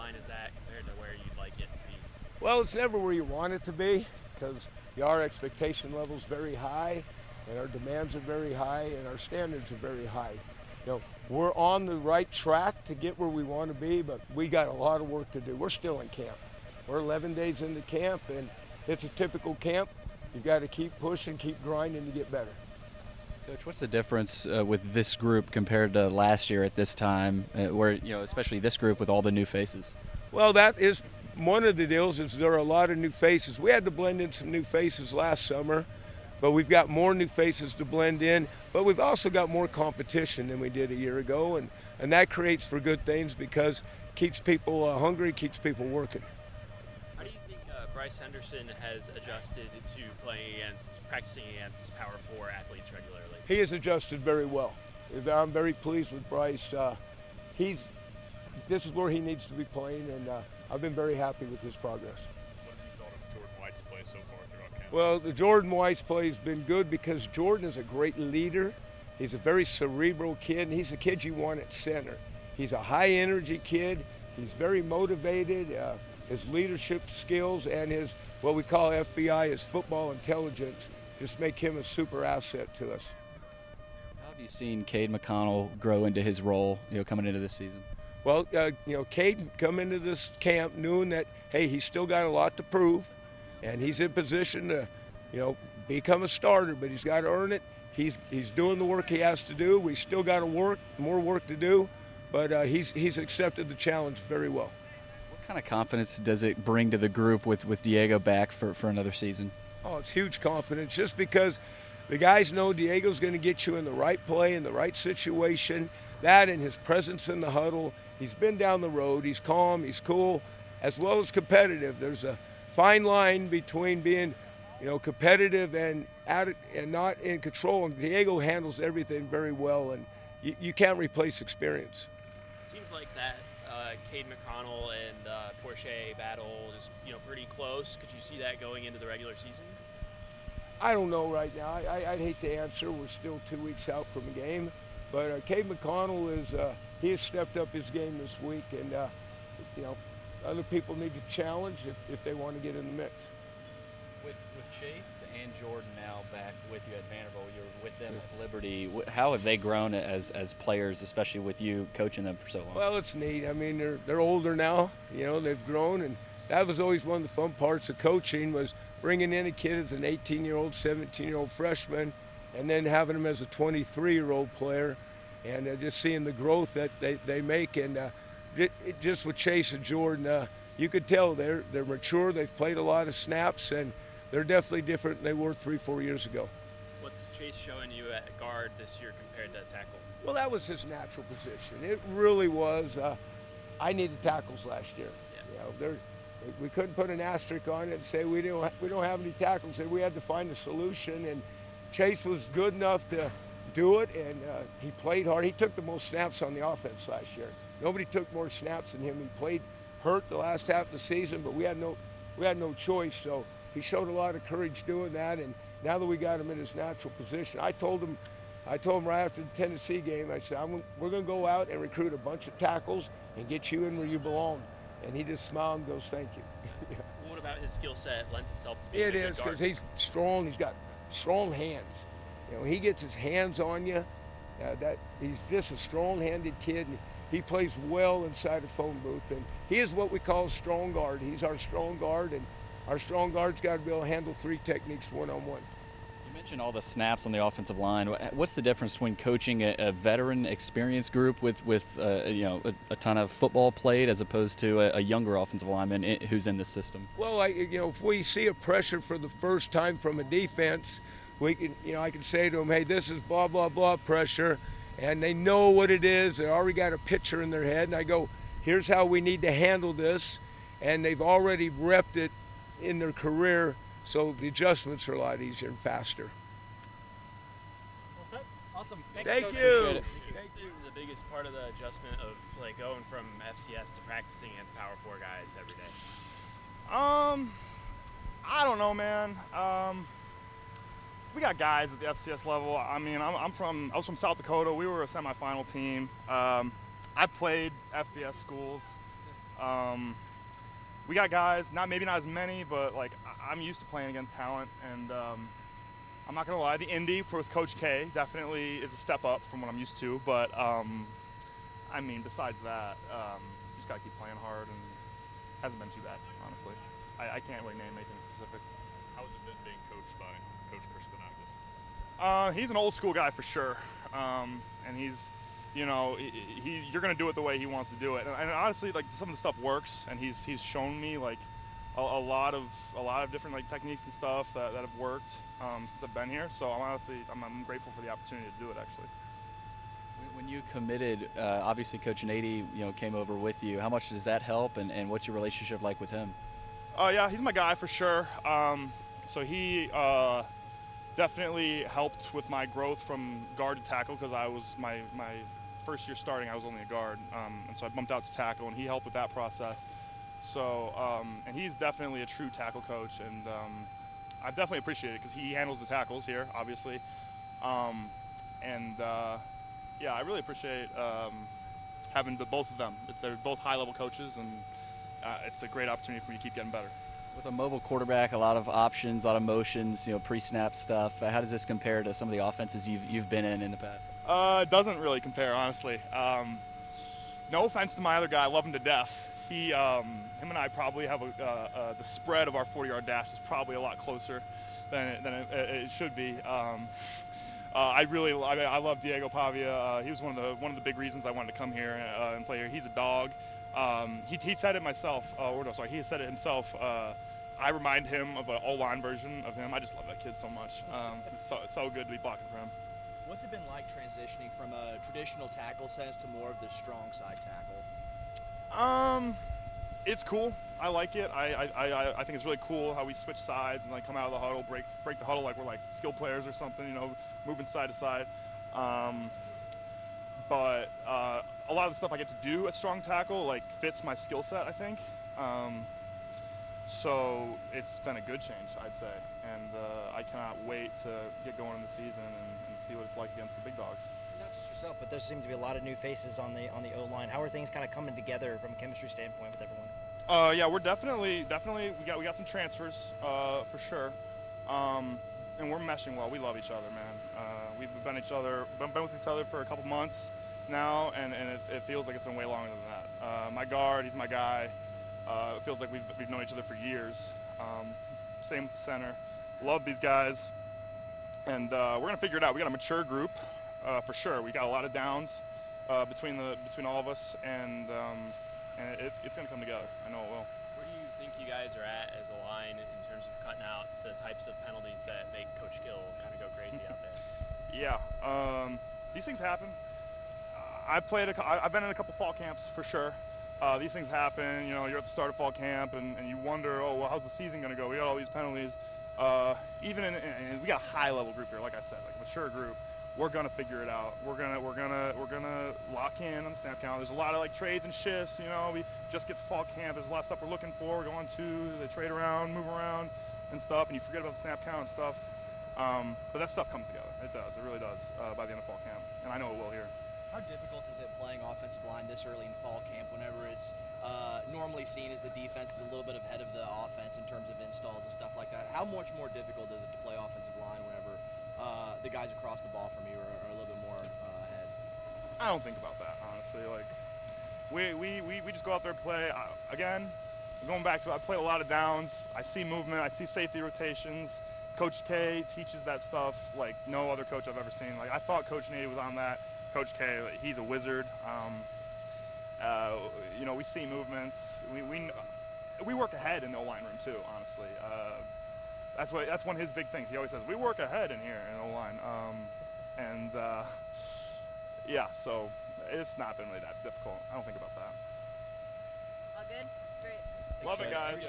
line is that compared to where you'd like it to be? Well, it's never where you want it to be because our expectation level is very high and our demands are very high and our standards are very high. We're on the right track to get where we want to be, but we got a lot of work to do. We're still in camp. We're 11 days into camp, and it's a typical camp. You've got to keep pushing, keep grinding to get better. Coach, what's the difference with this group compared to last year at this time, where especially this group with all the new faces? Well, that is one of the deals. Is there are a lot of new faces. We had to blend in some new faces last summer, but we've got more new faces to blend in. But we've also got more competition than we did a year ago, and that creates for good things because it keeps people hungry, keeps people working. How do you think Bryce Henderson has adjusted to practicing against Power 4 athletes regularly? He has adjusted very well. I'm very pleased with Bryce. This is where he needs to be playing, and I've been very happy with his progress. What have you thought of Jordan White's play so far throughout camp? Well, the Jordan White's play has been good because Jordan is a great leader. He's a very cerebral kid, and he's a kid you want at center. He's a high-energy kid. He's very motivated. His leadership skills and his, what we call FBI, his football intelligence, just make him a super asset to us. How have you seen Cade McConnell grow into his role, coming into this season? Well, Cade come into this camp knowing that, hey, he's still got a lot to prove, and he's in position to, become a starter, but he's got to earn it. He's doing the work he has to do. We still got more work to do, but he's accepted the challenge very well. What kind of confidence does it bring to the group with Diego back for another season? Oh, it's huge confidence just because the guys know Diego's going to get you in the right play, in the right situation. That and his presence in the huddle. He's been down the road. He's calm. He's cool, as well as competitive. There's a fine line between being, competitive and not in control. And Diego handles everything very well, and you can't replace experience. It seems like that Cade McConnell and Porsche battle is pretty close. Could you see that going into the regular season? I don't know right now. I'd hate to answer. We're still 2 weeks out from a game. But Cade McConnell he has stepped up his game this week, and other people need to challenge if they want to get in the mix. With Chase and Jordan now back with you at Vanderbilt, you're with them at Liberty. How have they grown as players, especially with you coaching them for so long? Well, it's neat. I mean, they're older now. They've grown, and that was always one of the fun parts of coaching was bringing in a kid as an 18-year-old, 17-year-old freshman, and then having them as a 23-year-old player, and just seeing the growth that they make. And just with Chase and Jordan, you could tell they're mature. They've played a lot of snaps, and they're definitely different than they were 3-4 years ago. What's Chase showing you at guard this year compared to tackle? Well, that was his natural position. It really was. I needed tackles last year. Yeah. We couldn't put an asterisk on it and say we don't have any tackles. We had to find a solution, and Chase was good enough to do it, and he played hard. He took the most snaps on the offense last year. Nobody took more snaps than him. He played hurt the last half of the season, but we had no choice. So he showed a lot of courage doing that, and now that we got him in his natural position, I told him right after the Tennessee game, I said, we're going to go out and recruit a bunch of tackles and get you in where you belong. And he just smiled and goes, thank you. Yeah. What about his skill set lends itself to being It a good is, guard? because he's strong. He's got strong hands. He gets his hands on you. He's just a strong-handed kid. And he plays well inside a phone booth. And he is what we call a strong guard. He's our strong guard, and our strong guard's got to be able to handle three techniques one-on-one. You mentioned all the snaps on the offensive line. What's the difference between coaching a veteran, experienced group with a ton of football played as opposed to a younger offensive lineman who's in the system? Well, if we see a pressure for the first time from a defense, I can say to them, hey, this is blah, blah, blah pressure, and they know what it is. They already got a picture in their head, and I go, here's how we need to handle this, and they've already repped it in their career, so the adjustments are a lot easier and faster. Well said. Awesome. Thank Coach. you. Appreciate it. Thank you. The biggest part of the adjustment of going from FCS to practicing against Power 4 guys every day? I don't know, man. We got guys at the FCS level. I mean, I was from South Dakota. We were a semifinal team. I played FBS schools. We got guys, maybe not as many, but like I'm used to playing against talent, and I'm not gonna lie, the Indy with Coach K definitely is a step up from what I'm used to. But I mean, besides that, you just gotta keep playing hard, and it hasn't been too bad, honestly. I can't really name anything specific. How has it been being coached by Coach Klenakis? He's an old school guy for sure, and he's, you're gonna do it the way he wants to do it. And honestly, like some of the stuff works, and he's shown me like a lot of different like techniques and stuff that have worked since I've been here. So I'm grateful for the opportunity to do it actually. When you committed, obviously Coach Nady, came over with you. How much does that help, and what's your relationship like with him? Yeah, he's my guy for sure. So he definitely helped with my growth from guard to tackle, because I was my first year starting, I was only a guard, and so I bumped out to tackle, and he helped with that process. So, and he's definitely a true tackle coach, and I definitely appreciate it because he handles the tackles here, obviously. Yeah, I really appreciate having both of them. They're both high-level coaches, and it's a great opportunity for me to keep getting better. With a mobile quarterback, a lot of options, a lot of motions, pre-snap stuff. How does this compare to some of the offenses you've been in the past? It doesn't really compare, honestly. No offense to my other guy, I love him to death. Him and I probably have the spread of our 40-yard dash is probably a lot closer than it should be. I love Diego Pavia. He was one of the big reasons I wanted to come here and play here. He's a dog. He said it he said it himself. I remind him of an O-line version of him. I just love that kid so much. It's so good to be blocking for him. What's it been like transitioning from a traditional tackle sense to more of the strong side tackle? It's cool. I like it. I think it's really cool how we switch sides and like come out of the huddle, break the huddle like we're like skill players or something, moving side to side. But a lot of the stuff I get to do at strong tackle like fits my skill set, I think. So it's been a good change, I'd say, and I cannot wait to get going in the season and see what it's like against the big dogs. Not just yourself, but there seem to be a lot of new faces on the O-line. How are things kind of coming together from a chemistry standpoint with everyone? Yeah, we're definitely we got some transfers for sure, and we're meshing well. We love each other, man. We've been with each other for a couple months now, and it feels like it's been way longer than that. My guard, he's my guy. It feels like we've known each other for years. Same with the center. Love these guys, and we're gonna figure it out. We got a mature group for sure. We got a lot of downs between all of us, and it's gonna come together. I know it will. Where do you think you guys are at as a line in terms of cutting out the types of penalties that make Coach Gill kind of go crazy out there? Yeah, these things happen. I've been in a couple fall camps for sure. These things happen. You're at the start of fall camp, and you wonder, oh, well, how's the season gonna go? We got all these penalties. Even we got a high-level group here, like I said, like a mature group. We're gonna figure it out. We're gonna lock in on the snap count. There's a lot of like trades and shifts. We just get to fall camp. There's a lot of stuff we're looking for. We're going to they trade around, move around, and stuff, and you forget about the snap count and stuff. But that stuff comes together. It does. It really does by the end of fall camp, and I know it will here. How difficult is it playing offensive line this early in fall camp whenever it's normally seen as the defense is a little bit ahead of the offense in terms of installs and stuff like that? How much more difficult is it to play offensive line whenever the guys across the ball from you are a little bit more ahead? I don't think about that, honestly. Like, we just go out there and play. Again, going back to it, I play a lot of downs. I see movement. I see safety rotations. Coach K teaches that stuff like no other coach I've ever seen. Like, I thought Coach Nady was on that. Coach K, he's a wizard. We see movements. We work ahead in the O-line room too, honestly. That's one of his big things. He always says, we work ahead in here in O-line. Yeah, so it's not been really that difficult. I don't think about that. All good? Great. Love it, guys.